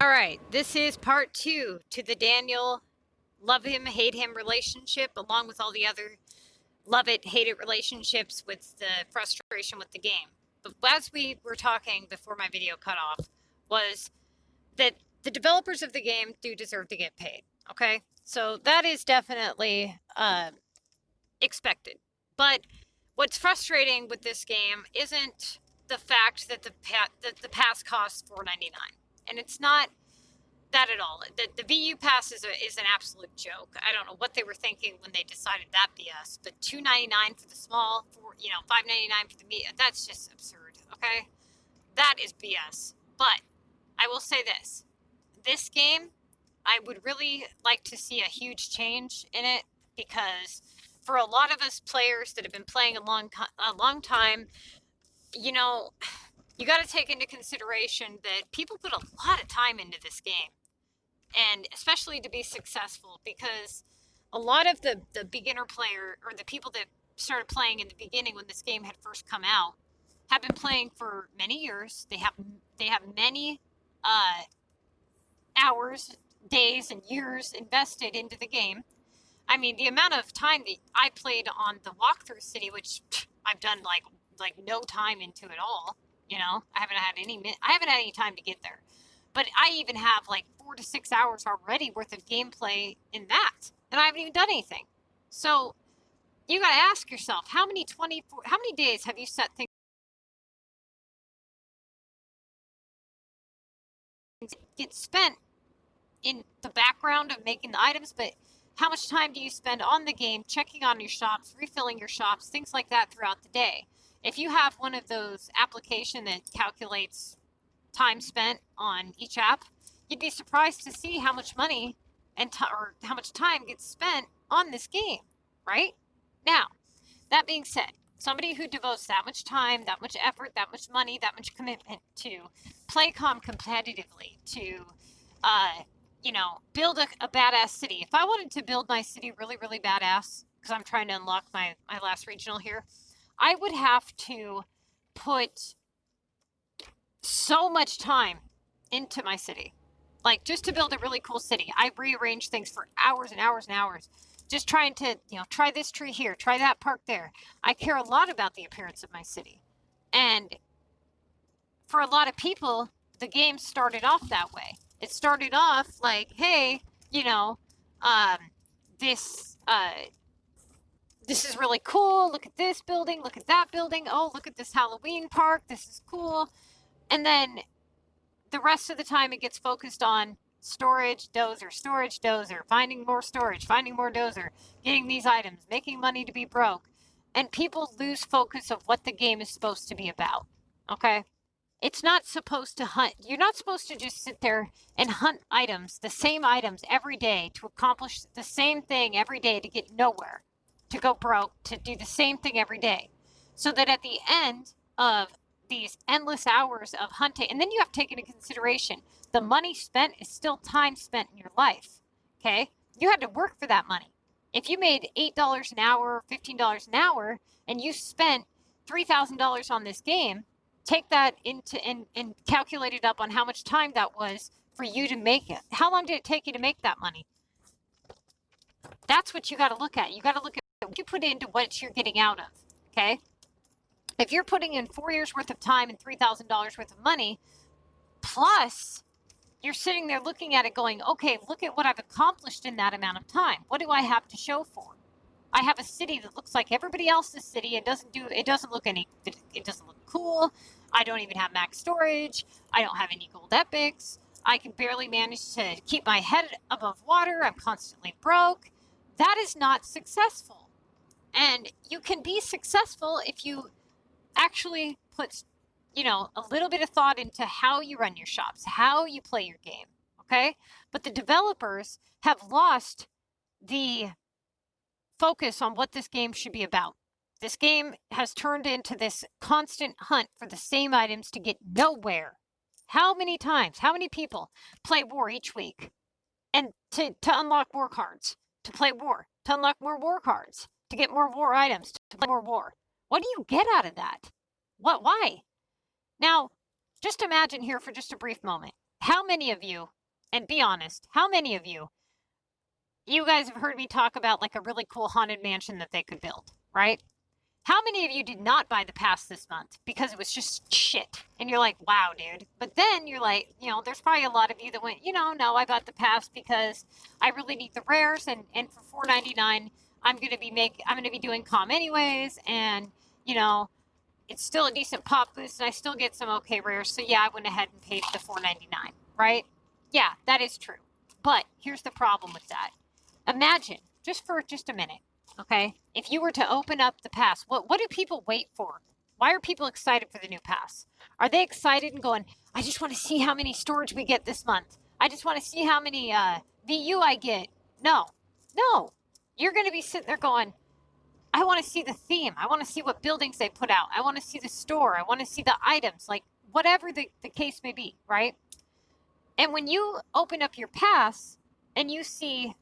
All right, this is part 2 to the Daniel love him, hate him relationship, along with all the other love it, hate it relationships with the frustration with the game. But as we were talking before my video cut off, was that the developers of the game do deserve to get paid. Okay, so that is definitely expected. But what's frustrating with this game isn't the fact that the pass costs $4.99, and it's not that at all. The VU pass is an absolute joke. I don't know what they were thinking when they decided that BS. But $2.99 for the small, $5.99 for the medium. That's just absurd. Okay, that is BS. But I will say this: this game, I would really like to see a huge change in it, because for a lot of us players that have been playing a long time, you know, you got to take into consideration that people put a lot of time into this game, and especially to be successful, because a lot of the beginner player, or the people that started playing in the beginning when this game had first come out, have been playing for many years. They have many hours, days, and years invested into the game. I mean, the amount of time that I played on the walkthrough city, which I've done like no time into it all. You know, I haven't had any time to get there. But I even have like 4 to 6 hours already worth of gameplay in that, and I haven't even done anything. So you got to ask yourself, how many days have you set things get spent in the background of making the items, but how much time do you spend on the game, checking on your shops, refilling your shops, things like that throughout the day? If you have one of those applications that calculates time spent on each app, you'd be surprised to see how much money or how much time gets spent on this game, right? Now, that being said, somebody who devotes that much time, that much effort, that much money, that much commitment to play competitively, to build a badass city. If I wanted to build my city really, really badass, because I'm trying to unlock my last regional here, I would have to put so much time into my city. Like, just to build a really cool city, I rearrange things for hours and hours and hours, just trying to, try this tree here, try that park there. I care a lot about the appearance of my city. And for a lot of people, the game started off that way. It started off like, hey, this is really cool. Look at this building. Look at that building. Oh, look at this Halloween park. This is cool. And then the rest of the time it gets focused on storage, dozer, finding more storage, finding more dozer, getting these items, making money to be broke. And people lose focus of what the game is supposed to be about. Okay? It's not supposed to hunt. You're not supposed to just sit there and hunt items, the same items every day, to accomplish the same thing every day, to get nowhere, to go broke, to do the same thing every day. So that at the end of these endless hours of hunting, and then you have to take into consideration the money spent is still time spent in your life. Okay? You had to work for that money. If you made $8 an hour, $15 an hour, and you spent $3,000 on this game, take that into and calculate it up on how much time that was for you to make it. How long did it take you to make that money? That's what you got to look at. You got to look at what you put into what you're getting out of. Okay? If you're putting in 4 years worth of time and $3,000 worth of money, plus you're sitting there looking at it going, okay, look at what I've accomplished in that amount of time. What do I have to show for? I have a city that looks like everybody else's city. It doesn't look cool. I don't even have max storage. I don't have any gold epics. I can barely manage to keep my head above water. I'm constantly broke. That is not successful. And you can be successful if you actually put, a little bit of thought into how you run your shops, how you play your game, okay? But the developers have lost the focus on what this game should be about. This game has turned into this constant hunt for the same items to get nowhere. How many times, how many people play war each week and to unlock war cards, to play war, to unlock more war cards, to get more war items, to play more war? What do you get out of that? Why? Now, just imagine here for just a brief moment. how many of you, and be honest, how many of you guys have heard me talk about like a really cool haunted mansion that they could build, right? How many of you did not buy the pass this month because it was just shit? And you're like, wow, dude. But then you're like, there's probably a lot of you that went, no, I bought the pass because I really need the rares, and for $4.99, I'm gonna be doing comm anyways, and it's still a decent pop boost, and I still get some okay rares. So yeah, I went ahead and paid the $4.99, right? Yeah, that is true. But here's the problem with that. Imagine, just for a minute, okay, if you were to open up the pass, what do people wait for? Why are people excited for the new pass? Are they excited and going, I just want to see how many storage we get this month. I just want to see how many VU I get. No. You're going to be sitting there going, I want to see the theme. I want to see what buildings they put out. I want to see the store. I want to see the items, like whatever the case may be, right? And when you open up your pass and you see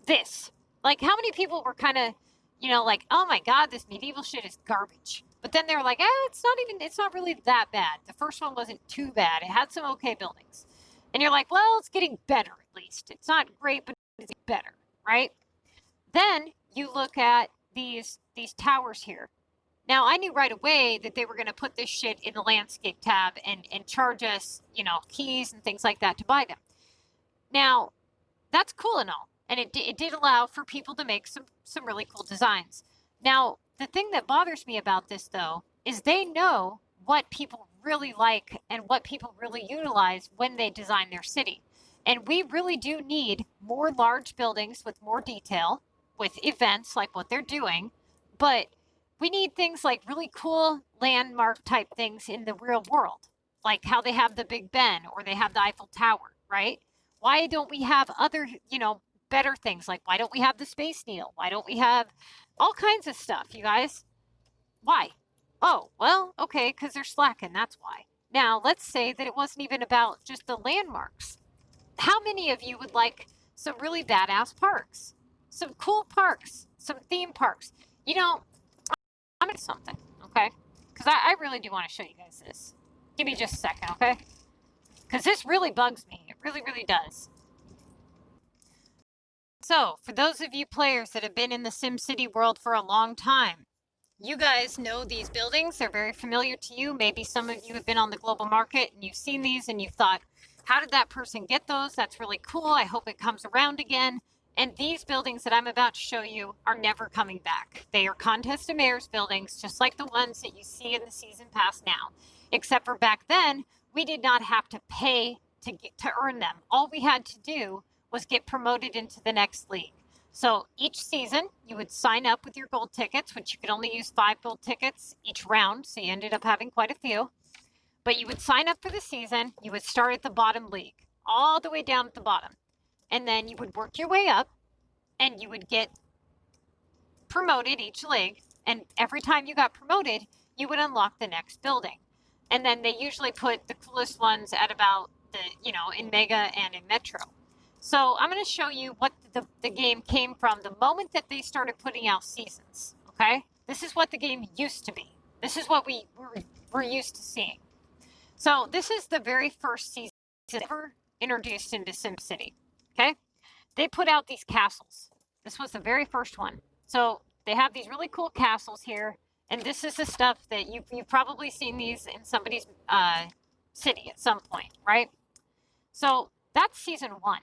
this, like how many people were kind of, like, oh my God, this medieval shit is garbage. But then they're like, it's not really that bad. The first one wasn't too bad. It had some okay buildings. And you're like, well, it's getting better at least. It's not great, but it's better, right? Then you look at these towers here. Now, I knew right away that they were going to put this shit in the landscape tab and charge us, keys and things like that to buy them. Now, that's cool and all. And it did allow for people to make some really cool designs. Now, the thing that bothers me about this, though, is they know what people really like and what people really utilize when they design their city. And we really do need more large buildings with more detail, with events like what they're doing. But we need things like really cool landmark type things in the real world, like how they have the Big Ben or they have the Eiffel Tower, right? Why don't we have other, better things? Like, why don't we have the Space Needle? Why don't we have all kinds of stuff, you guys? Why? Oh, well, okay, because they're slacking, that's why. Now, let's say that it wasn't even about just the landmarks. How many of you would like some really badass parks? Some cool parks, some theme parks. I'm into something, okay? Because I really do want to show you guys this. Give me just a second, okay? Because this really bugs me. It really, really does. So, for those of you players that have been in the SimCity world for a long time, you guys know these buildings. They're very familiar to you. Maybe some of you have been on the global market and you've seen these and you've thought, how did that person get those? That's really cool. I hope it comes around again. And these buildings that I'm about to show you are never coming back. They are Contest of Mayors buildings, just like the ones that you see in the season pass now. Except for back then, we did not have to pay to earn them. All we had to do was get promoted into the next league. So each season, you would sign up with your gold tickets, which you could only use 5 gold tickets each round. So you ended up having quite a few. But you would sign up for the season. You would start at the bottom league, all the way down at the bottom. And then you would work your way up and you would get promoted each league. And every time you got promoted, you would unlock the next building. And then they usually put the coolest ones at about in Mega and in Metro. So I'm going to show you what the game came from the moment that they started putting out seasons, okay? This is what the game used to be. This is what we're used to seeing. So this is the very first season ever introduced into SimCity, okay? They put out these castles. This was the very first one. So they have these really cool castles here, and this is the stuff that you've probably seen these in somebody's city at some point, right? So that's season 1.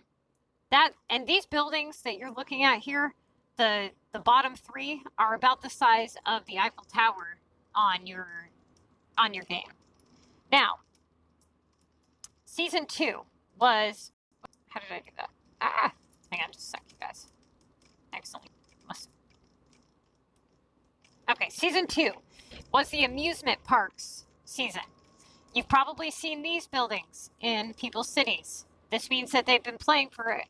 And these buildings that you're looking at here, the bottom 3 are about the size of the Eiffel Tower on your game. Now, season 2 was, how did I do that? Hang on just a sec, you guys. Excellent. Okay, season 2 was the amusement parks season. You've probably seen these buildings in people's cities. This means that they've been playing for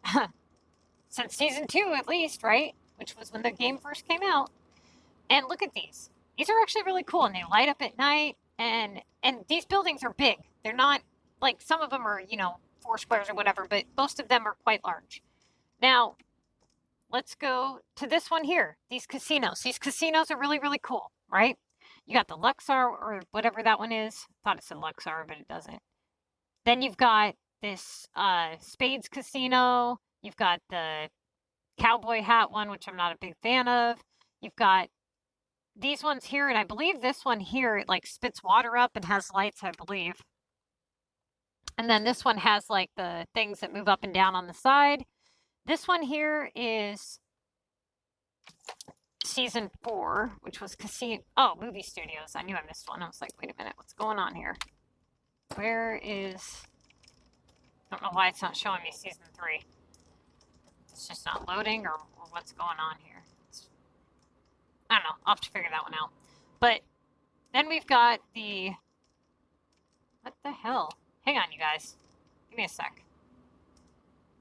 since season 2 at least, right? Which was when the game first came out. And look at these. These are actually really cool, and they light up at night. And these buildings are big. They're not like some of them are, 4 squares or whatever, but most of them are quite large. Now, let's go to this one here. These casinos. These casinos are really, really cool, right? You got the Luxor or whatever that one is. I thought it said Luxor, but it doesn't. Then you've got this Spades Casino. You've got the cowboy hat one, which I'm not a big fan of. You've got these ones here, and I believe this one here, it like spits water up and has lights, I believe. And then this one has like the things that move up and down on the side. This one here is season 4, which was casino. Oh, movie studios. I knew I missed one. I was like, wait a minute, what's going on here? Where is? I don't know why it's not showing me season 3. It's just not loading, or what's going on here. I don't know. I'll have to figure that one out. But then we've got the. What the hell? Hang on, you guys. Give me a sec.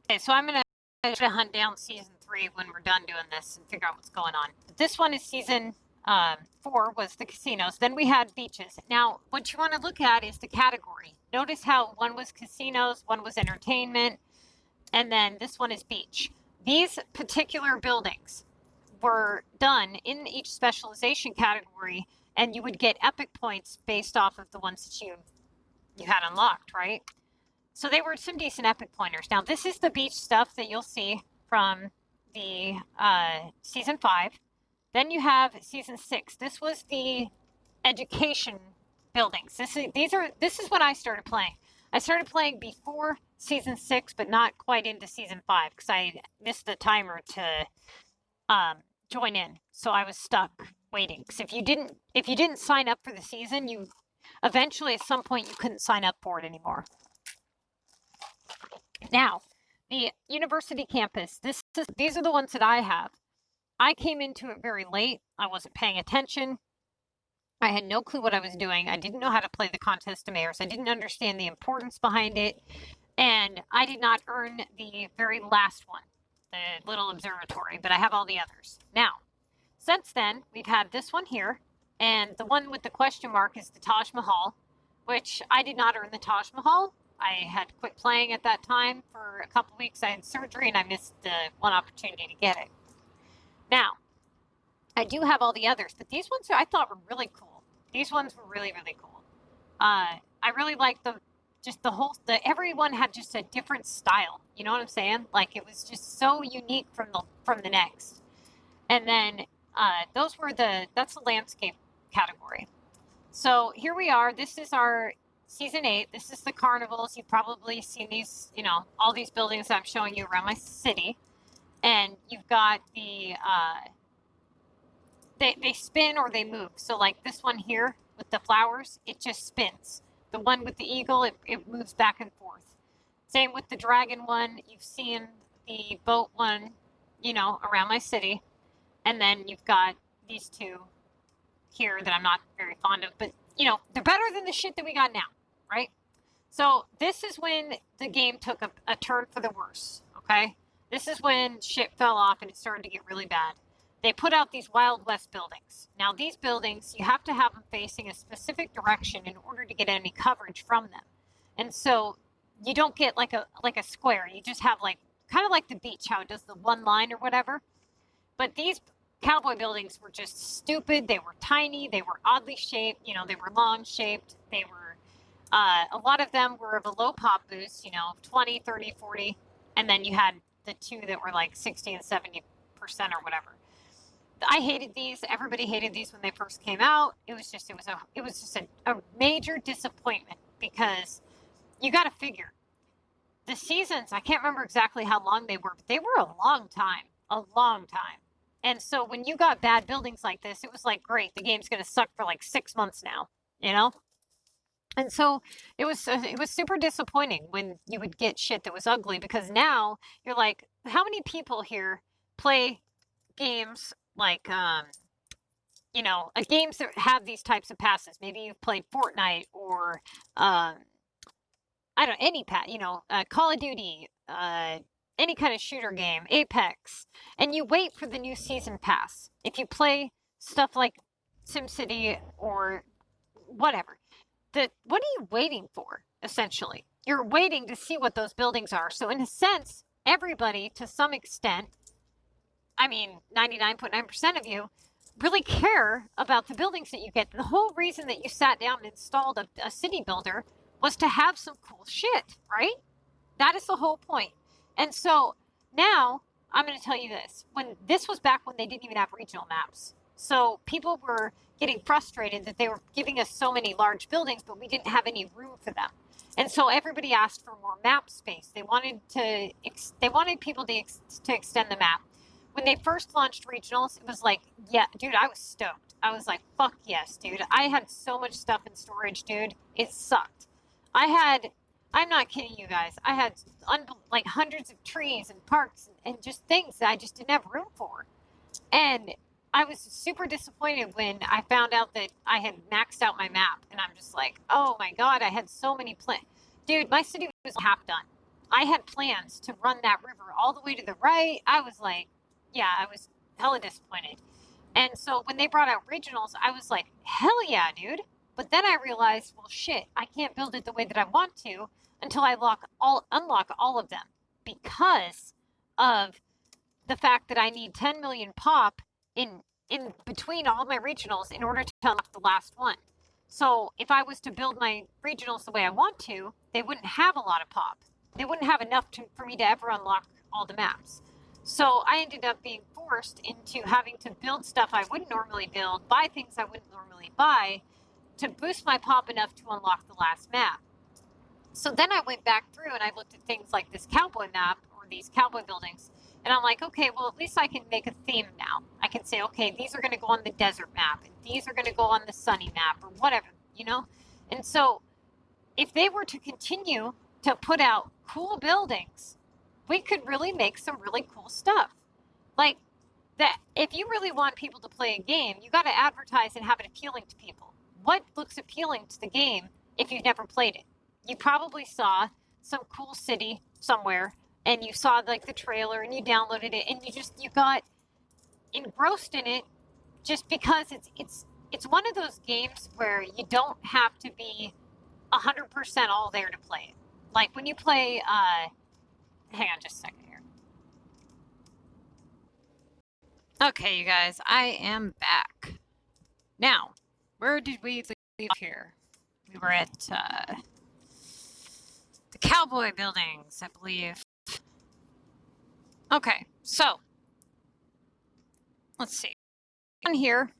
Okay, so I'm going to try to hunt down season 3 when we're done doing this and figure out what's going on. But this one is season 4 was the casinos. Then we had beaches. Now, what you want to look at is the category. Notice how one was casinos, one was entertainment, and then this one is beach. These particular buildings were done in each specialization category, and you would get epic points based off of the ones that you had unlocked, right? So they were some decent epic pointers. Now, this is the beach stuff that you'll see from the season 5. Then you have season 6. This was the education buildings. This is when I started playing. I started playing before season 6, but not quite into season 5 because I missed the timer to join in. So I was stuck waiting. Because if you didn't sign up for the season, you eventually at some point you couldn't sign up for it anymore. Now, the university campus. These are the ones that I have. I came into it very late. I wasn't paying attention. I had no clue what I was doing. I didn't know how to play the contest of mayors. I didn't understand the importance behind it. And I did not earn the very last one, the little observatory, but I have all the others. Now, since then, we've had this one here, and the one with the question mark is the Taj Mahal, which I did not earn the Taj Mahal. I had quit playing at that time for a couple weeks. I had surgery, and I missed the one opportunity to get it. Now, I do have all the others, but these ones I thought were really cool. These ones were really, really cool. I really liked everyone had just a different style. You know what I'm saying? Like it was just so unique from the next. And then that's the landscape category. So here we are. This is our season 8. This is the carnivals. You've probably seen these, all these buildings I'm showing you around my city. And you've got the, they spin or they move. So like this one here with the flowers, it just spins. The one with the eagle, it moves back and forth. Same with the dragon one. You've seen the boat one, around my city. And then you've got these two here that I'm not very fond of. But, they're better than the shit that we got now, right? So this is when the game took a turn for the worse, okay? This is when shit fell off and it started to get really bad. They put out these Wild West buildings. Now, these buildings, you have to have them facing a specific direction in order to get any coverage from them. And so you don't get like a square. You just have kind of like the beach, how it does the one line or whatever. But these cowboy buildings were just stupid. They were tiny. They were oddly shaped. They were long shaped. They were, a lot of them were of a low pop boost, 20, 30, 40. And then you had the two that were like 60 and 70% or whatever. I hated these. Everybody hated these when they first came out. It was just a major disappointment because you got to figure the seasons. I can't remember exactly how long they were, but they were a long time. And so when you got bad buildings like this, it was like, great, the game's going to suck for like 6 months now, And so it was super disappointing when you would get shit that was ugly because now you're like, how many people here play games like, games that have these types of passes? Maybe you've played Fortnite or, any Call of Duty, any kind of shooter game, Apex, and you wait for the new season pass. If you play stuff like SimCity or whatever, what are you waiting for, essentially? You're waiting to see what those buildings are. So in a sense, everybody, to some extent, 99.9% of you, really care about the buildings that you get. The whole reason that you sat down and installed a city builder was to have some cool shit, right? That is the whole point. And so now I'm going to tell you this. When this was back when they didn't even have regional maps. So people were getting frustrated that they were giving us so many large buildings, but we didn't have any room for them. And so everybody asked for more map space. They wanted people to extend the map. When they first launched regionals, it was like, yeah, dude, I was stoked. I was like, fuck yes, dude. I had so much stuff in storage, dude. It sucked. I'm not kidding you guys. I had like hundreds of trees and parks and just things that I just didn't have room for. And I was super disappointed when I found out that I had maxed out my map. And I'm just like, oh my God, I had so many plans. Dude, my city was half done. I had plans to run that river all the way to the right. I was like, yeah, I was hella disappointed. And so when they brought out regionals, I was like, hell yeah, dude. But then I realized, well, shit, I can't build it the way that I want to until I unlock all of them because of the fact that I need 10 million pop in between all my regionals in order to unlock the last one. So if I was to build my regionals the way I want to, they wouldn't have a lot of pop. They wouldn't have enough for me to ever unlock all the maps. So I ended up being forced into having to build stuff I wouldn't normally build, buy things I wouldn't normally buy to boost my pop enough to unlock the last map. So then I went back through and I looked at things like this cowboy map or these cowboy buildings. And I'm like, okay, well, at least I can make a theme now. I can say, okay, these are going to go on the desert map and these are going to go on the sunny map or whatever, you know? And so if they were to continue to put out cool buildings, we could really make some really cool stuff. Like that, if you really want people to play a game, you got to advertise and have it appealing to people. What looks appealing to the game if you've never played it? You probably saw some cool city somewhere and you saw like the trailer and you downloaded it and you got engrossed in it just because it's one of those games where you don't have to be 100% all there to play it. Like when you play, hang on just a second here. Okay, you guys, I am back. Now, where did we leave here? We were at the cowboy buildings, I believe. Okay, so let's see. On here,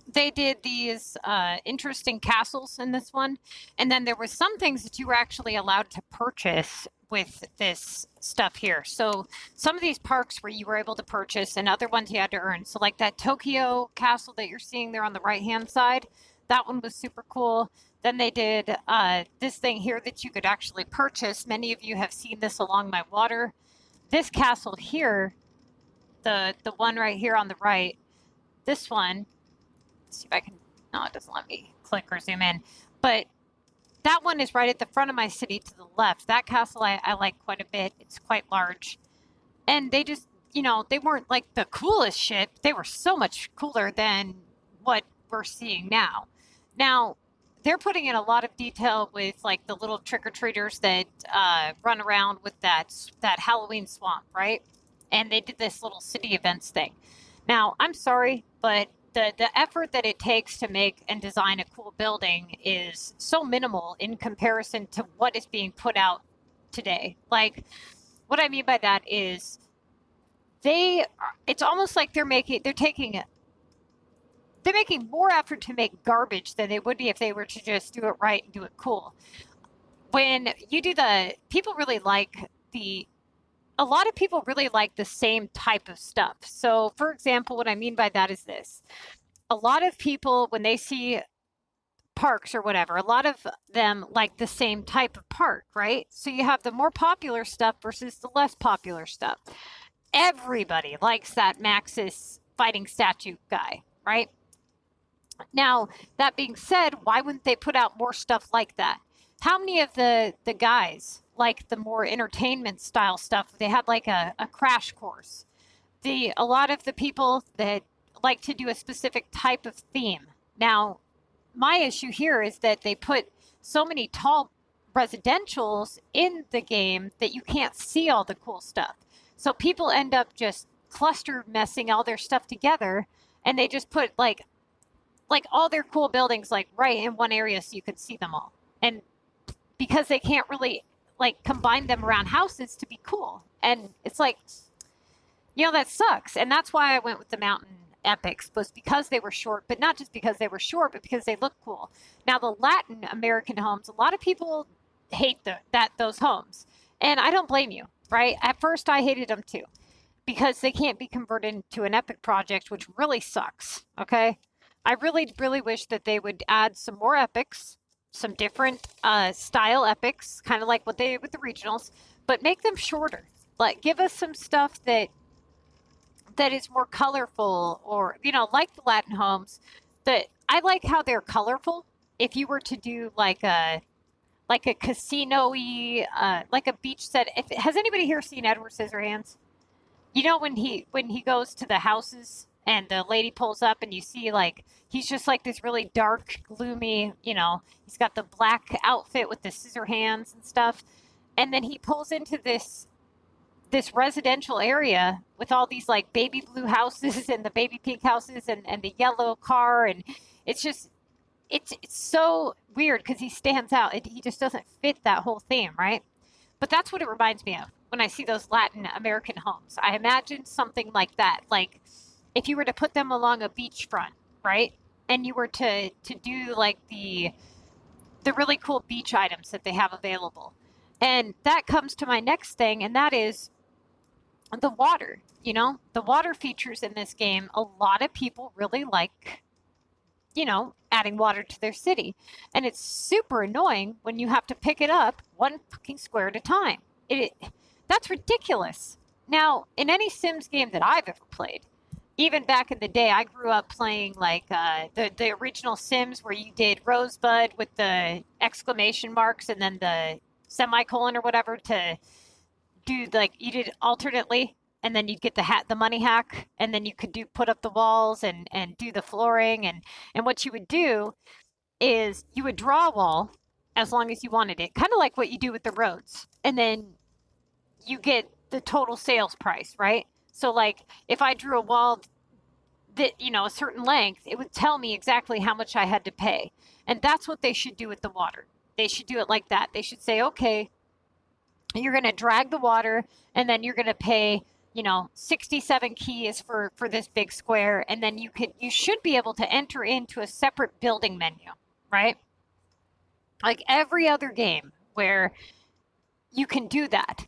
they did these interesting castles in this one, and then there were some things that you were actually allowed to purchase with this stuff here. So some of these parks where you were able to purchase and other ones you had to earn. So like that Tokyo castle that you're seeing there on the right-hand side, that one was super cool. Then they did this thing here that you could actually purchase. Many of you have seen this along my water. This castle here, the one right here on the right, this one, let's see if I can, no, it doesn't let me click or zoom in, but that one is right at the front of my city to the left. That castle I like quite a bit. It's quite large. And they just, you know, they weren't like the coolest shit. They were so much cooler than what we're seeing now. Now, they're putting in a lot of detail with like the little trick-or-treaters that run around with that Halloween swamp, right? And they did this little city events thing. Now, I'm sorry, but the effort that it takes to make and design a cool building is so minimal in comparison to what is being put out today. Like, what I mean by that is it's almost like they're making more effort to make garbage than they would be if they were to just do it right and do it cool. When you do people really like a lot of people really like the same type of stuff. So, for example, what I mean by that is this. A lot of people, when they see parks or whatever, a lot of them like the same type of park, right? So you have the more popular stuff versus the less popular stuff. Everybody likes that Maxis fighting statue guy, right? Now, that being said, why wouldn't they put out more stuff like that? How many of the guys like the more entertainment style stuff? They had like a crash course. A lot of the people that like to do a specific type of theme. Now, my issue here is that they put so many tall residentials in the game that you can't see all the cool stuff. So people end up just cluster messing all their stuff together, and they just put like like all their cool buildings like right in one area so you could see them all. And because they can't really like combine them around houses to be cool. And it's like, you know, that sucks. And that's why I went with the mountain epics, was because they were short, but not just because they were short, but because they look cool. Now the Latin American homes, a lot of people hate those homes. And I don't blame you, right? At first I hated them too, because they can't be converted into an epic project, which really sucks. Okay. I really, really wish that they would add some more epics, some different style epics, kind of like what they did with the regionals, but make them shorter. Like give us some stuff that is more colorful, or, you know, like the Latin homes. That I like how they're colorful. If you were to do like a casino-y, like a beach set. Has anybody here seen Edward Scissorhands? You know, when he goes to the houses and the lady pulls up and you see like he's just like this really dark, gloomy, you know, he's got the black outfit with the scissor hands and stuff. And then he pulls into this residential area with all these like baby blue houses and the baby pink houses and the yellow car. And it's just, it's so weird because he stands out. He just doesn't fit that whole theme, right? But that's what it reminds me of when I see those Latin American homes. I imagine something like that. Like if you were to put them along a beachfront, right? And you were to do like the really cool beach items that they have available. And that comes to my next thing, and that is the water. You know, the water features in this game, a lot of people really like, you know, adding water to their city. And it's super annoying when you have to pick it up one fucking square at a time. That's ridiculous. Now, in any Sims game that I've ever played, even back in the day, I grew up playing like the original Sims where you did Rosebud with the exclamation marks and then the semicolon or whatever to do, like you did alternately, and then you'd get the money hack, and then you could put up the walls and do the flooring, and what you would do is you would draw a wall as long as you wanted it, kind of like what you do with the roads, and then you get the total sales price, right? So like if I drew a wall that, you know, a certain length, it would tell me exactly how much I had to pay. And that's what they should do with the water. They should do it like that. They should say, okay, you're going to drag the water and then you're going to pay, you know, 67 keys for this big square. And then you should be able to enter into a separate building menu, right? Like every other game where you can do that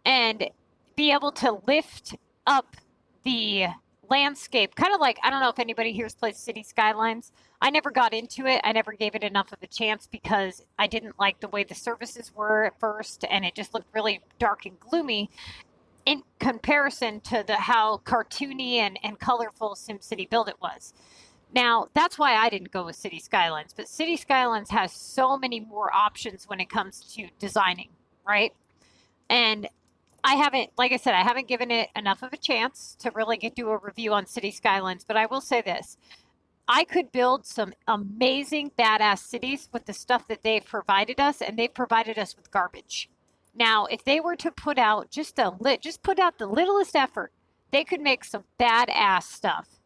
and be able to lift up the landscape, kind of like, I don't know if anybody here has played City Skylines. I never got into it. I never gave it enough of a chance because I didn't like the way the services were at first, and it just looked really dark and gloomy in comparison to how cartoony and colorful SimCity Build It was. Now, that's why I didn't go with City Skylines, but City Skylines has so many more options when it comes to designing, right? And I haven't, like I said, I haven't given it enough of a chance to really do a review on City Skylines, but I will say this. I could build some amazing, badass cities with the stuff that they've provided us, and they've provided us with garbage. Now, if they were to put out just put out the littlest effort, they could make some badass stuff.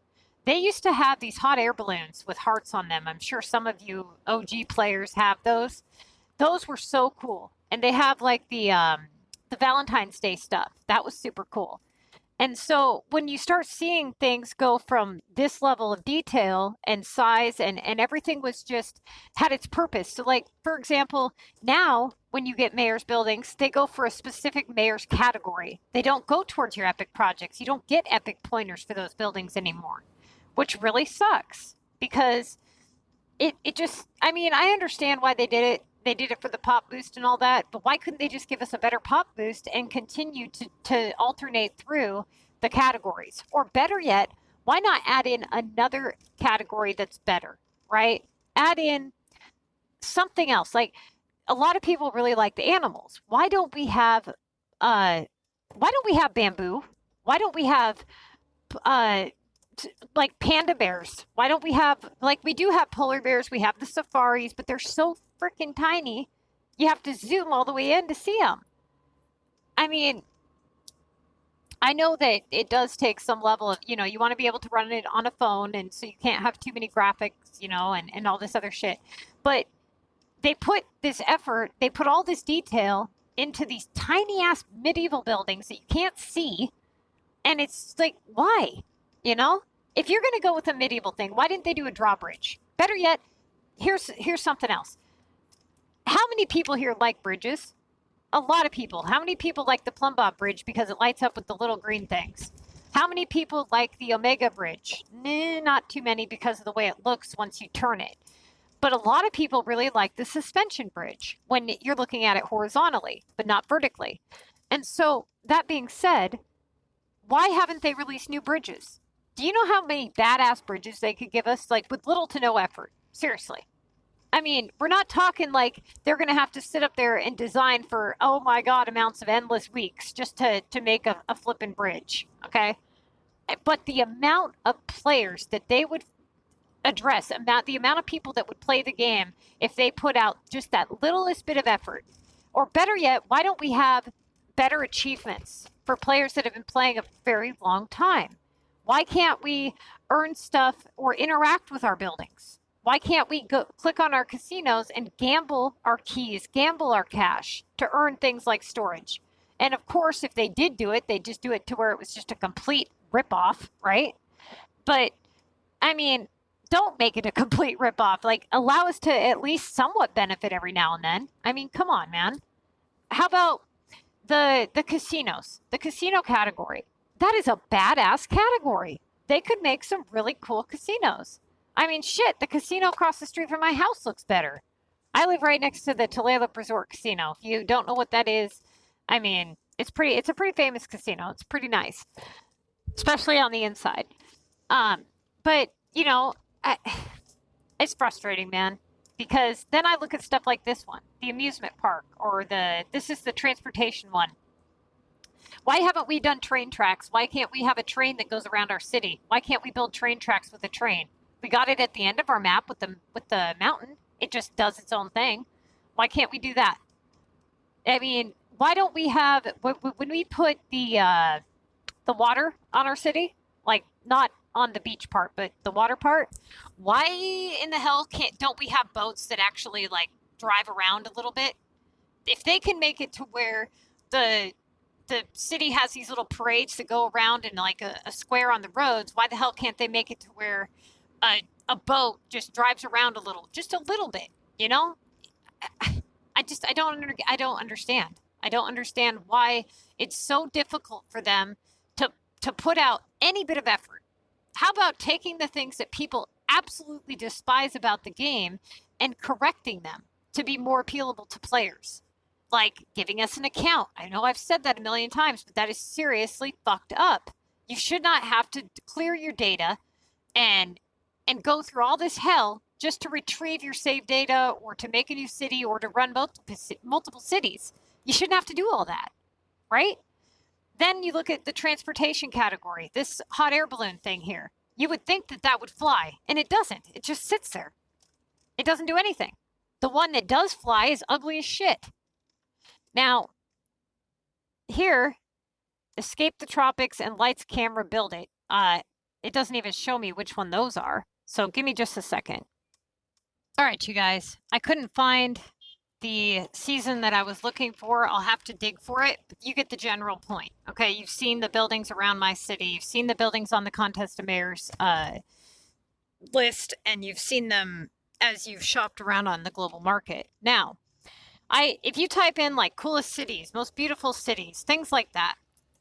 They used to have these hot air balloons with hearts on them. I'm sure some of you OG players have those. Those were so cool. And they have like the Valentine's Day stuff. That was super cool. And so when you start seeing things go from this level of detail and size and everything was just had its purpose. So like, for example, now when you get mayor's buildings, they go for a specific mayor's category. They don't go towards your epic projects. You don't get epic pointers for those buildings anymore, which really sucks because it just, I mean, I understand why they did it. They did it for the pop boost and all that, but why couldn't they just give us a better pop boost and continue to alternate through the categories? Or better yet, why not add in another category that's better, right? Add in something else. Like a lot of people really like the animals. Why don't we have bamboo? Why don't we have like panda bears? Why don't we have, like we do have polar bears, we have the safaris, but they're so freaking tiny, you have to zoom all the way in to see them. I mean, I know that it does take some level of, you want to be able to run it on a phone, and so you can't have too many graphics, and all this other shit. But they put this effort, they put all this detail into these tiny ass medieval buildings that you can't see. And it's like, why? If you're going to go with a medieval thing, why didn't they do a drawbridge? Better yet, here's something else. How many people here like bridges? A lot of people. How many people like the Plumbob Bridge because it lights up with the little green things? How many people like the Omega Bridge? Nah, not too many because of the way it looks once you turn it. But a lot of people really like the suspension bridge when you're looking at it horizontally, but not vertically. And so, that being said, why haven't they released new bridges? Do you know how many badass bridges they could give us, like, with little to no effort? Seriously. I mean, we're not talking like they're going to have to sit up there and design for, oh my God, amounts of endless weeks just to make a flippin' bridge, okay? But the amount of players that they would address, the amount of people that would play the game if they put out just that littlest bit of effort. Or better yet, why don't we have better achievements for players that have been playing a very long time? Why can't we earn stuff or interact with our buildings? Why can't we go click on our casinos and gamble our keys, gamble our cash to earn things like storage? And of course, if they did do it, they'd just do it to where it was just a complete ripoff, right? But, I mean, don't make it a complete ripoff. Like, allow us to at least somewhat benefit every now and then. I mean, come on, man. How about the casinos? The casino category. That is a badass category. They could make some really cool casinos. I mean, shit, the casino across the street from my house looks better. I live right next to the Tulalip Resort Casino. If you don't know what that is, I mean, it's a pretty famous casino. It's pretty nice, especially on the inside. But, it's frustrating, man, because then I look at stuff like this one, the amusement park, or this is the transportation one. Why haven't we done train tracks? Why can't we have a train that goes around our city? Why can't we build train tracks with a train? We got it at the end of our map with the mountain. It just does its own thing. Why can't we do that? I mean, why don't we have, when we put the water on our city, like not on the beach part, but the water part, why in the hell don't we have boats that actually like drive around a little bit? If they can make it to where the city has these little parades that go around in like a square on the roads, why the hell can't they make it to where a boat just drives around just a little bit, I don't understand. I don't understand why it's so difficult for them to put out any bit of effort. How about taking the things that people absolutely despise about the game and correcting them to be more appealable to players? Like giving us an account. I know I've said that a million times, but that is seriously fucked up. You should not have to clear your data and go through all this hell just to retrieve your saved data or to make a new city or to run multiple cities. You shouldn't have to do all that, right? Then you look at the transportation category, this hot air balloon thing here. You would think that would fly, and it doesn't. It just sits there. It doesn't do anything. The one that does fly is ugly as shit. Now, here, escape the tropics and lights, camera, build it. It doesn't even show me which one those are. So give me just a second. All right, you guys. I couldn't find the season that I was looking for. I'll have to dig for it, but you get the general point. Okay, you've seen the buildings around my city. You've seen the buildings on the Contest of Mayors list, and you've seen them as you've shopped around on the global market. Now, if you type in like coolest cities, most beautiful cities, things like that,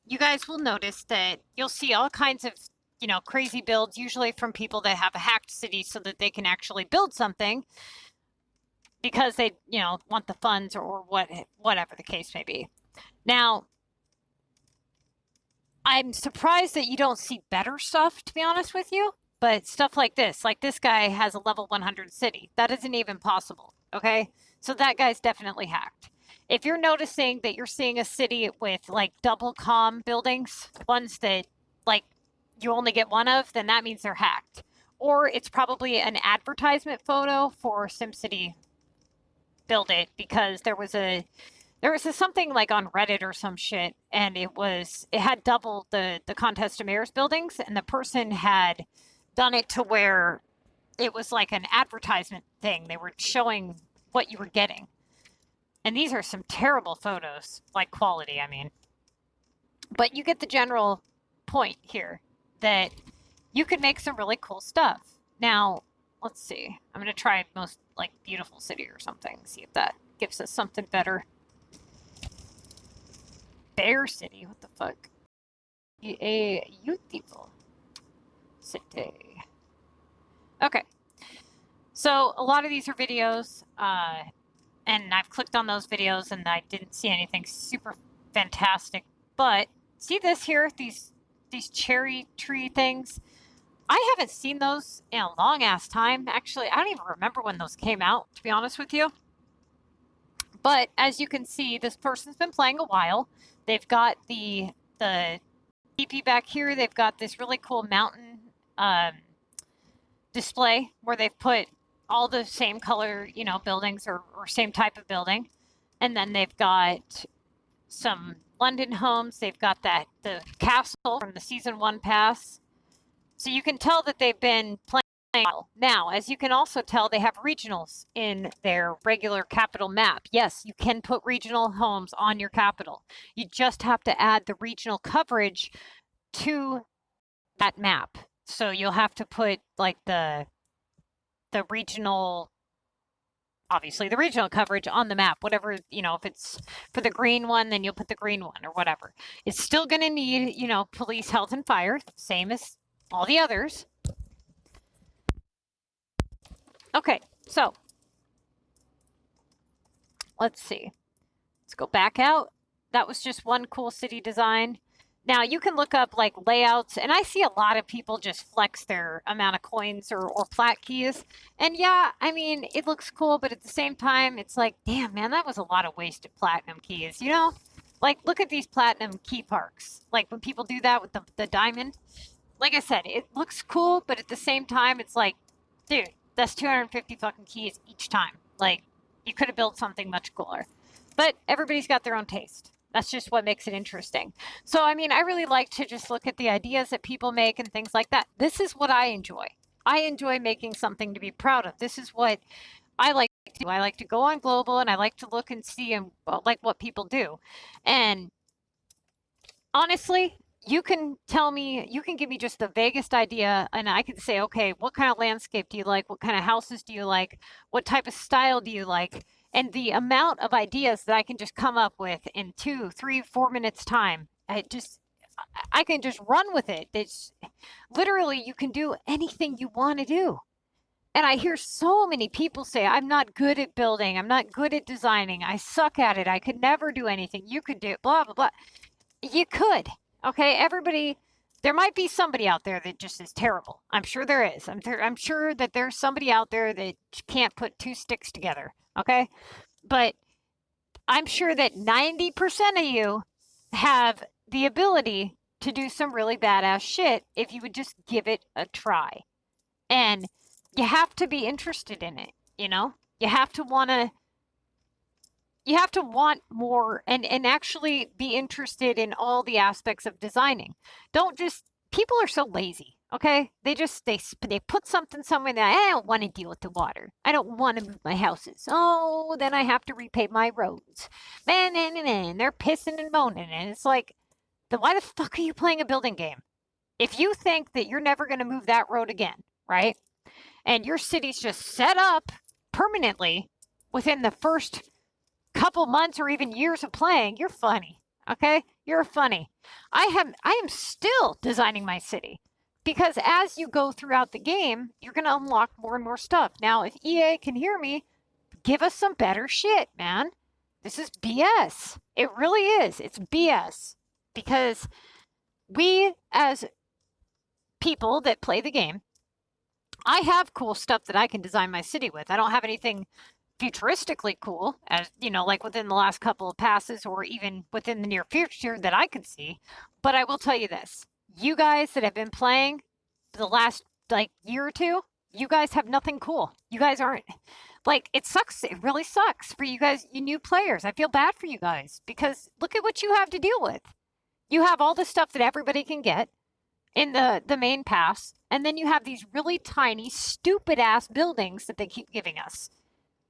you guys will notice that you'll see all kinds of crazy builds, usually from people that have a hacked city so that they can actually build something because they, want the funds or whatever the case may be. Now, I'm surprised that you don't see better stuff, to be honest with you, but stuff like this guy has a level 100 city. That isn't even possible, okay? So that guy's definitely hacked. If you're noticing that you're seeing a city with like double comm buildings, ones that like you only get one of, then that means they're hacked. Or it's probably an advertisement photo for SimCity Build It, because there was a There was something like on Reddit or some shit, and it had double the contest of mayor's buildings, and the person had done it to where it was like an advertisement thing. They were showing what you were getting. And these are some terrible photos, like quality, I mean. But you get the general point here that you can make some really cool stuff. Now, let's see. I'm going to try most like beautiful city or something. See if that gives us something better. Bear City, what the fuck? A beautiful city. Okay. So a lot of these are videos, and I've clicked on those videos and I didn't see anything super fantastic. But see this here, these cherry tree things? I haven't seen those in a long ass time. Actually, I don't even remember when those came out, to be honest with you. But as you can see, this person's been playing a while. They've got the TP back here. They've got this really cool mountain display where they've put all the same color, you know, buildings or same type of building. And then they've got some London homes. They've got the castle from the season 1 pass. So you can tell that they've been playing. Now, as you can also tell, they have regionals in their regular capital map. Yes, you can put regional homes on your capital. You just have to add the regional coverage to that map. So you'll have to put like the regional, obviously the regional coverage on the map, whatever, you know, if it's for the green one, then you'll put the green one or whatever. It's still going to need, you know, police, health, and fire, same as all the others. Okay, so let's see. Let's go back out. That was just one cool city design. Now you can look up like layouts, and I see a lot of people just flex their amount of coins or plat keys. And yeah, I mean, it looks cool, but at the same time, it's like, damn, man, that was a lot of wasted platinum keys, you know? Like, look at these platinum key parks. Like when people do that with the diamond. Like I said, it looks cool, but at the same time, it's like, dude, that's 250 fucking keys each time. Like, you could have built something much cooler. But everybody's got their own taste. That's just what makes it interesting. So, I mean, I really like to just look at the ideas that people make and things like that. This is what I enjoy. I enjoy making something to be proud of. This is what I like to do. I like to go on global, and I like to look and see and like what people do. And honestly, you can tell me, you can give me just the vaguest idea, and I can say, okay, what kind of landscape do you like? What kind of houses do you like? What type of style do you like? And the amount of ideas that I can just come up with in 2, 3, 4 minutes time, I can just run with it. It's literally, you can do anything you want to do. And I hear so many people say, I'm not good at building. I'm not good at designing. I suck at it. I could never do anything. You could do it, blah, blah, blah. You could. Okay, everybody, there might be somebody out there that just is terrible. I'm sure there is. I'm sure that there's somebody out there that can't put 2 sticks together. Okay, but I'm sure that 90% of you have the ability to do some really badass shit if you would just give it a try. And you have to be interested in it, you know? You have to want more and actually be interested in all the aspects of designing. Don't just, people are so lazy, okay? They put something somewhere that I don't want to deal with the water. I don't want to move my houses. Oh, then I have to repave my roads. Man, they're pissing and moaning. And it's like, then why the fuck are you playing a building game? If you think that you're never going to move that road again, right? And your city's just set up permanently within the first couple months or even years of playing, you're funny. Okay? You're funny. I am still designing my city because as you go throughout the game, you're going to unlock more and more stuff. Now, if EA can hear me, give us some better shit, man. This is BS. It really is. It's BS because we as people that play the game, I have cool stuff that I can design my city with. I don't have anything futuristically cool, as you know, like within the last couple of passes or even within the near future that I could see. But I will tell you this, you guys that have been playing the last like year or two, you guys have nothing cool. You guys aren't Like, it sucks. It really sucks for you guys, you new players. I feel bad for you guys because look at what you have to deal with. You have all the stuff that everybody can get in the main pass, and then you have these really tiny, stupid ass buildings that they keep giving us.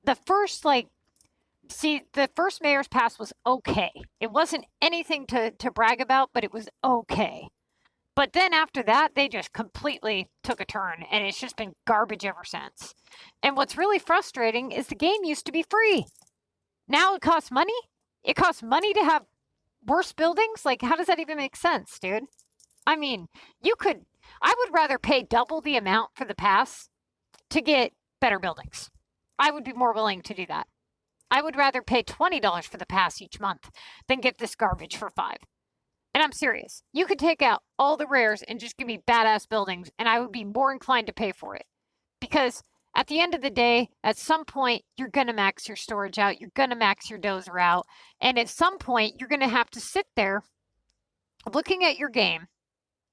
The first, the first mayor's pass was okay. It wasn't anything to brag about, but it was okay. But then after that, they just completely took a turn, and it's just been garbage ever since. And what's really frustrating is the game used to be free. Now it costs money? It costs money to have worse buildings? Like, how does that even make sense, dude? I mean, I would rather pay double the amount for the pass to get better buildings. I would be more willing to do that. I would rather pay $20 for the pass each month than get this garbage for $5. And I'm serious. You could take out all the rares and just give me badass buildings, and I would be more inclined to pay for it. Because at the end of the day, at some point, you're going to max your storage out. You're going to max your dozer out. And at some point, you're going to have to sit there looking at your game,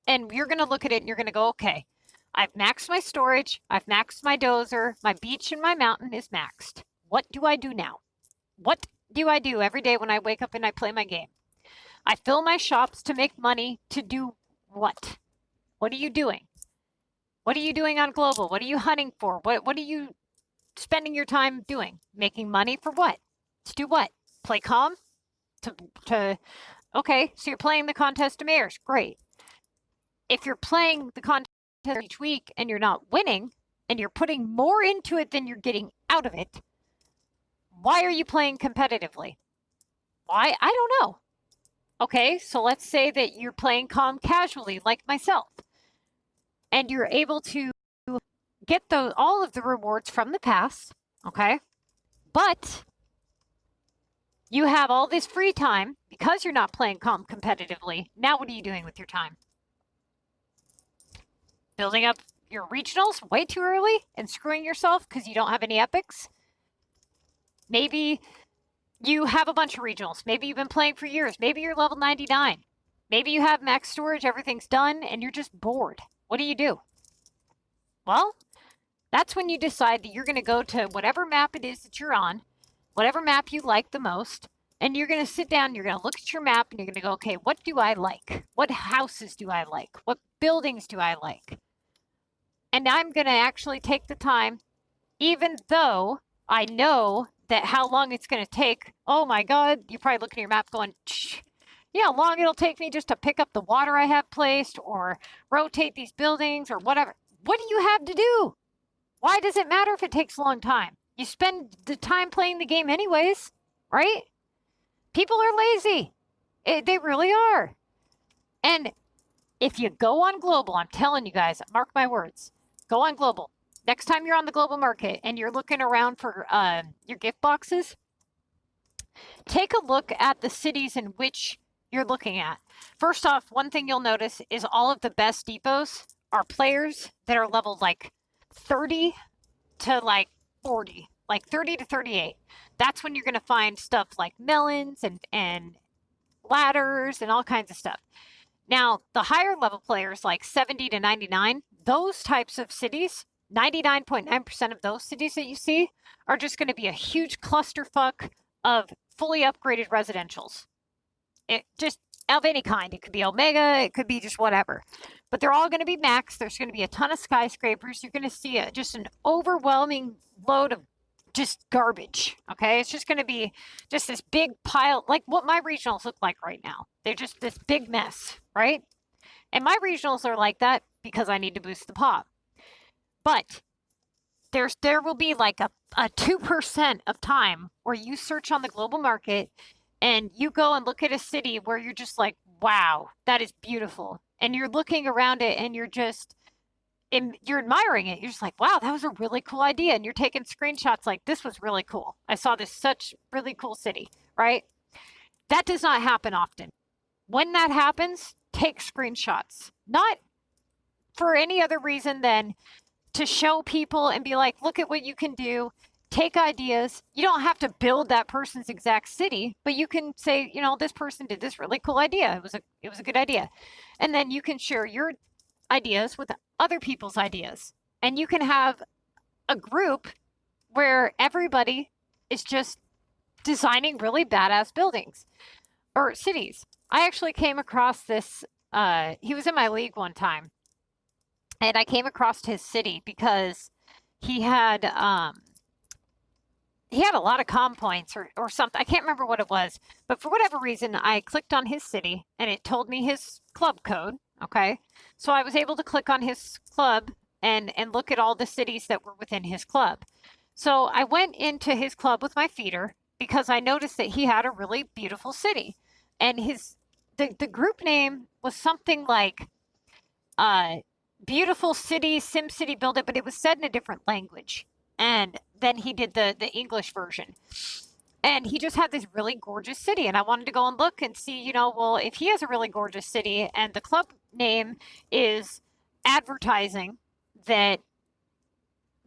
and you're going to look at it and you're going to go, okay, I've maxed my storage. I've maxed my dozer. My beach and my mountain is maxed. What do I do now? What do I do every day when I wake up and I play my game? I fill my shops to make money to do what? What are you doing? What are you doing on global? What are you hunting for? What are you spending your time doing? Making money for what? To do what? Play calm? Okay, so you're playing the contest of mayors. Great. If you're playing the contest each week and you're not winning and you're putting more into it than you're getting out of it, why are you playing competitively? Why? I don't know. Okay, so let's say that you're playing calm casually like myself, and you're able to get all of the rewards from the past, okay? But you have all this free time because you're not playing calm competitively. Now what are you doing with your time? Building up your regionals way too early and screwing yourself because you don't have any epics? Maybe you have a bunch of regionals. Maybe you've been playing for years. Maybe you're level 99. Maybe you have max storage, everything's done, and you're just bored. What do? Well, that's when you decide that you're going to go to whatever map it is that you're on, whatever map you like the most, and you're going to sit down, you're going to look at your map, and you're going to go, okay, what do I like? What houses do I like? What buildings do I like? And I'm going to actually take the time, even though I know that how long it's going to take. Oh my God, you're probably looking at your map going, yeah, how long it'll take me just to pick up the water I have placed or rotate these buildings or whatever. What do you have to do? Why does it matter if it takes a long time? You spend the time playing the game anyways, right? People are lazy. They really are. And if you go on global, I'm telling you guys, mark my words, go on global. Next time you're on the global market and you're looking around for your gift boxes, take a look at the cities in which you're looking at. First off, one thing you'll notice is all of the best depots are players that are leveled like 30 to like 40, like 30 to 38. That's when you're going to find stuff like melons and ladders and all kinds of stuff. Now, the higher level players like 70 to 99, those types of cities, 99.9% of those cities that you see are just going to be a huge clusterfuck of fully upgraded residentials. It just of any kind. It could be Omega, it could be just whatever. But they're all going to be maxed. There's going to be a ton of skyscrapers. You're going to see just an overwhelming load of just garbage. Okay, it's just going to be just this big pile, like what my regionals look like right now. They're just this big mess, right? And my regionals are like that because I need to boost the pop. But there will be like a 2% of time where you search on the global market and you go and look at a city where you're just like, wow, that is beautiful. And you're looking around it and you're admiring it. You're just like, wow, that was a really cool idea. And you're taking screenshots like, this was really cool. I saw this such really cool city, right? That does not happen often. When that happens, take screenshots. Not for any other reason than to show people and be like, look at what you can do. Take ideas. You don't have to build that person's exact city, but you can say, you know, this person did this really cool idea. It was a good idea. And then you can share your ideas with other people's ideas. And you can have a group where everybody is just designing really badass buildings or cities. I actually came across this. He was in my league one time, and I came across his city because he had a lot of comm points or something. I can't remember what it was, but for whatever reason, I clicked on his city and it told me his club code. Okay, so I was able to click on his club and look at all the cities that were within his club. So I went into his club with my feeder because I noticed that he had a really beautiful city, and the group name was something like beautiful city SimCity build it, but it was said in a different language. And then he did the English version. And he just had this really gorgeous city. And I wanted to go and look and see, well, if he has a really gorgeous city and the club name is advertising that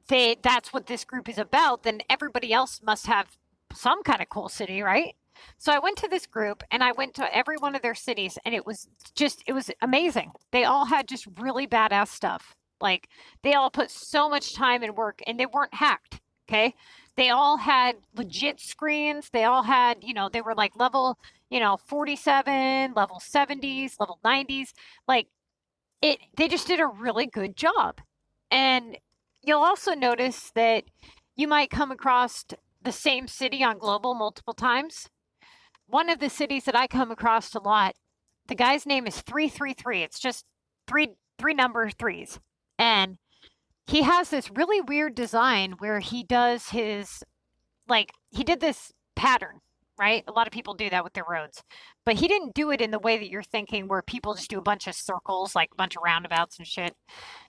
that's what this group is about, then everybody else must have some kind of cool city, right? So I went to this group and I went to every one of their cities, and it was amazing. They all had just really badass stuff. Like, they all put so much time and work, and they weren't hacked. Okay. They all had legit screens. They all had, they were like level, 47, level 70s, level 90s. Like, they just did a really good job. And you'll also notice that you might come across the same city on global multiple times. One of the cities that I come across a lot, the guy's name is 333. It's just three number threes. And he has this really weird design where he does he did this pattern, right? A lot of people do that with their roads, but he didn't do it in the way that you're thinking, where people just do a bunch of circles, like a bunch of roundabouts and shit.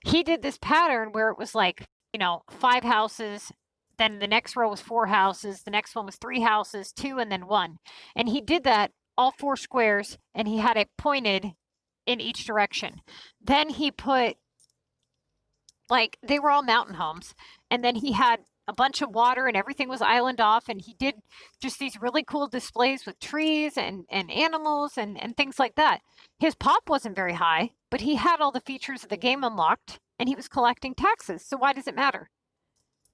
He did this pattern where it was like, 5 houses, then the next row was 4 houses, the next one was 3 houses, 2, and then 1. And he did that all 4 squares, and he had it pointed in each direction. Then he put, they were all mountain homes, and then he had a bunch of water and everything was island off, and he did just these really cool displays with trees and animals and things like that. His pop wasn't very high, but he had all the features of the game unlocked, and he was collecting taxes. So why does it matter?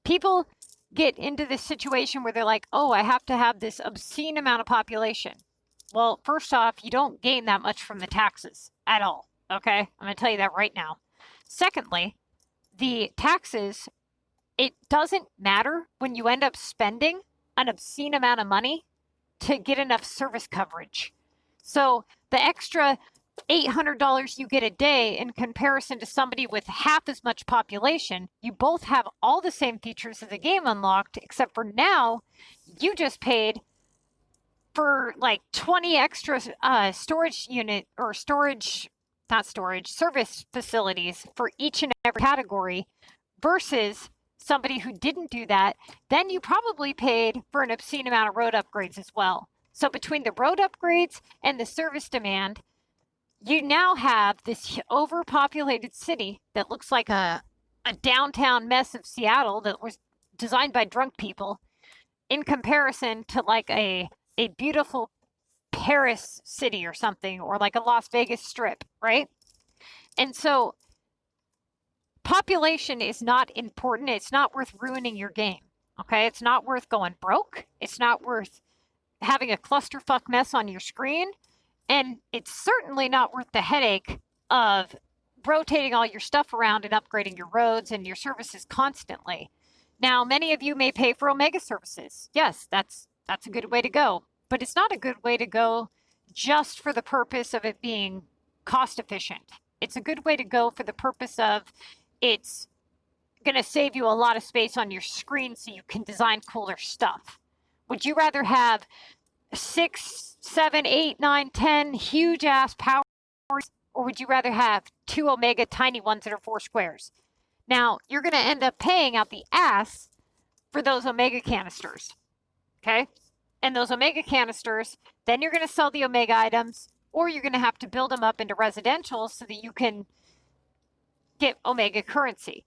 People get into this situation where they're like, oh, I have to have this obscene amount of population. Well, first off, you don't gain that much from the taxes at all. Okay, I'm going to tell you that right now. Secondly, the taxes, it doesn't matter when you end up spending an obscene amount of money to get enough service coverage. So the extra $800 you get a day in comparison to somebody with half as much population, you both have all the same features of the game unlocked, except for now you just paid for 20 extra storage unit or service facilities for each and every category versus somebody who didn't do that. Then you probably paid for an obscene amount of road upgrades as well. So between the road upgrades and the service demand, you now have this overpopulated city that looks like a downtown mess of Seattle that was designed by drunk people, in comparison to a beautiful Paris city or something, or like a Las Vegas strip, right? And so population is not important. It's not worth ruining your game. Okay. It's not worth going broke. It's not worth having a clusterfuck mess on your screen. And it's certainly not worth the headache of rotating all your stuff around and upgrading your roads and your services constantly. Now, many of you may pay for Omega services. Yes, that's a good way to go. But it's not a good way to go just for the purpose of it being cost efficient. It's a good way to go for the purpose of it's going to save you a lot of space on your screen so you can design cooler stuff. Would you rather have 6, 7, 8, 9, 10 huge ass powers, or would you rather have 2 Omega tiny ones that are 4 squares? Now, you're going to end up paying out the ass for those Omega canisters. Okay? And those Omega canisters, then you're going to sell the Omega items, or you're going to have to build them up into residential so that you can get Omega currency.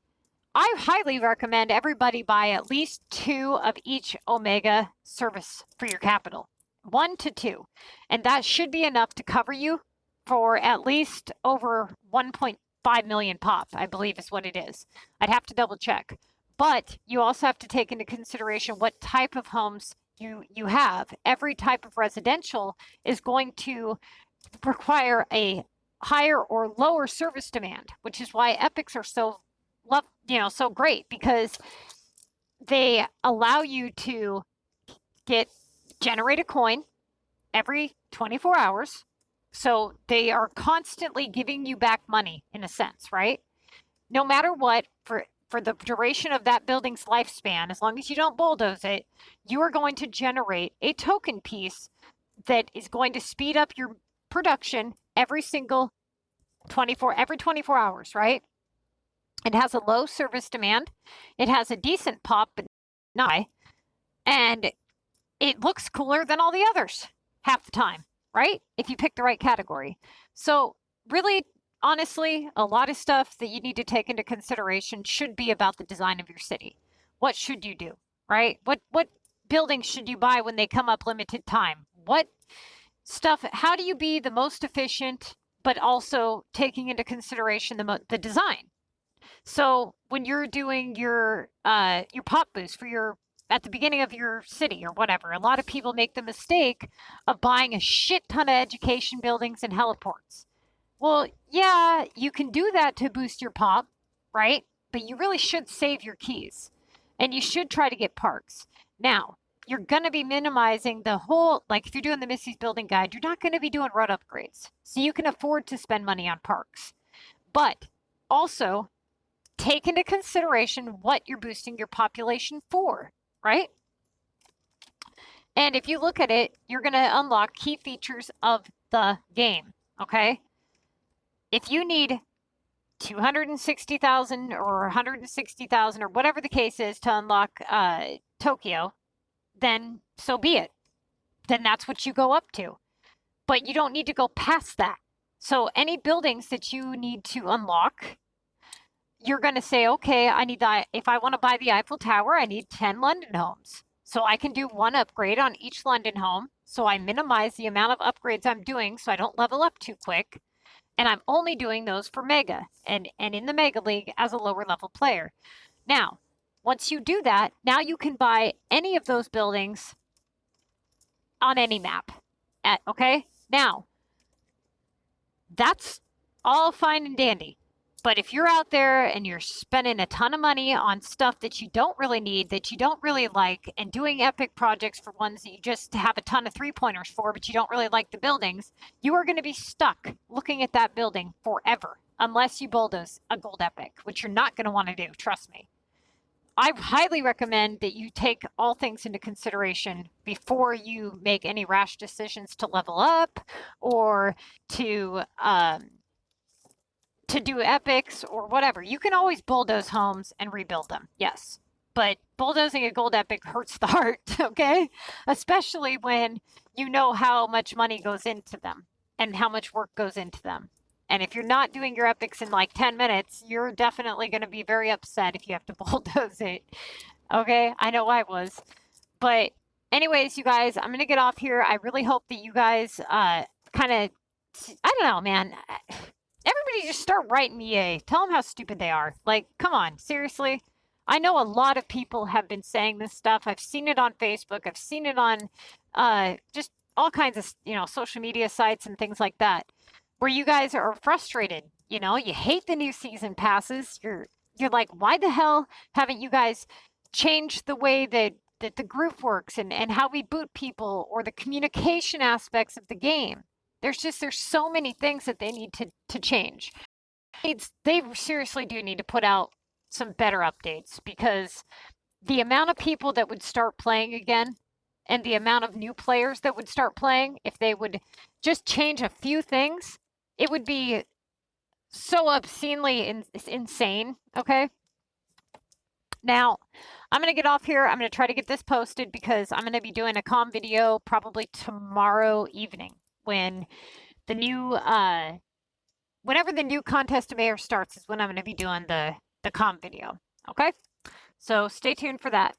I highly recommend everybody buy at least 2 of each Omega service for your capital. 1 to 2. And that should be enough to cover you for at least over 1.5 million pop, I believe is what it is. I'd have to double check. But you also have to take into consideration what type of homes you have. Every type of residential is going to require a higher or lower service demand, which is why epics are so so great, because they allow you to generate a coin every 24 hours. So they are constantly giving you back money in a sense, right? No matter what, for the duration of that building's lifespan, as long as you don't bulldoze it, you are going to generate a token piece that is going to speed up your production every 24 hours, right? It has a low service demand. It has a decent pop, but not high. And it looks cooler than all the others half the time, right? If you pick the right category. So really, honestly, a lot of stuff that you need to take into consideration should be about the design of your city. What should you do, right? What buildings should you buy when they come up limited time? What stuff, how do you be the most efficient, but also taking into consideration the design? So when you're doing your pop boost for at the beginning of your city or whatever, a lot of people make the mistake of buying a shit ton of education buildings and heliports. Well, yeah, you can do that to boost your pop, right? But you really should save your keys, and you should try to get parks. Now, you're going to be minimizing the whole, like if you're doing the Missy's Building Guide, you're not going to be doing road upgrades. So you can afford to spend money on parks. But also, take into consideration what you're boosting your population for, right? And if you look at it, you're going to unlock key features of the game, okay? If you need 260,000 or 160,000 or whatever the case is to unlock Tokyo, then so be it. Then that's what you go up to. But you don't need to go past that. So any buildings that you need to unlock, you're going to say, okay, if I want to buy the Eiffel Tower, I need 10 London homes. So I can do one upgrade on each London home. So I minimize the amount of upgrades I'm doing so I don't level up too quick. And I'm only doing those for Mega and in the Mega League as a lower level player. Now, once you do that, now you can buy any of those buildings on any map. Okay? Now, that's all fine and dandy. But if you're out there and you're spending a ton of money on stuff that you don't really need, that you don't really like, and doing epic projects for ones that you just have a ton of 3-pointers for, but you don't really like the buildings, you are going to be stuck looking at that building forever, unless you bulldoze a gold epic, which you're not going to want to do, trust me. I highly recommend that you take all things into consideration before you make any rash decisions to level up or to do epics or whatever. You can always bulldoze homes and rebuild them, yes. But bulldozing a gold epic hurts the heart, okay? Especially when you know how much money goes into them and how much work goes into them. And if you're not doing your epics in like 10 minutes, you're definitely going to be very upset if you have to bulldoze it. Okay, I know I was. But anyways, you guys, I'm going to get off here. I really hope that you guys kind of, I don't know, man. Everybody just start writing EA. Tell them how stupid they are. Like, come on, seriously? I know a lot of people have been saying this stuff. I've seen it on Facebook. I've seen it on just all kinds of, social media sites and things like that, where you guys are frustrated. You hate the new season passes. You're like, why the hell haven't you guys changed the way that the group works and how we boot people or the communication aspects of the game? There's so many things that they need to change. They seriously do need to put out some better updates, because the amount of people that would start playing again and the amount of new players that would start playing, if they would just change a few things, it would be so obscenely insane, okay? Now, I'm going to get off here. I'm going to try to get this posted because I'm going to be doing a comm video probably tomorrow evening when the new, whenever the new contest of mayor starts is when I'm going to be doing the comm video, okay? So stay tuned for that.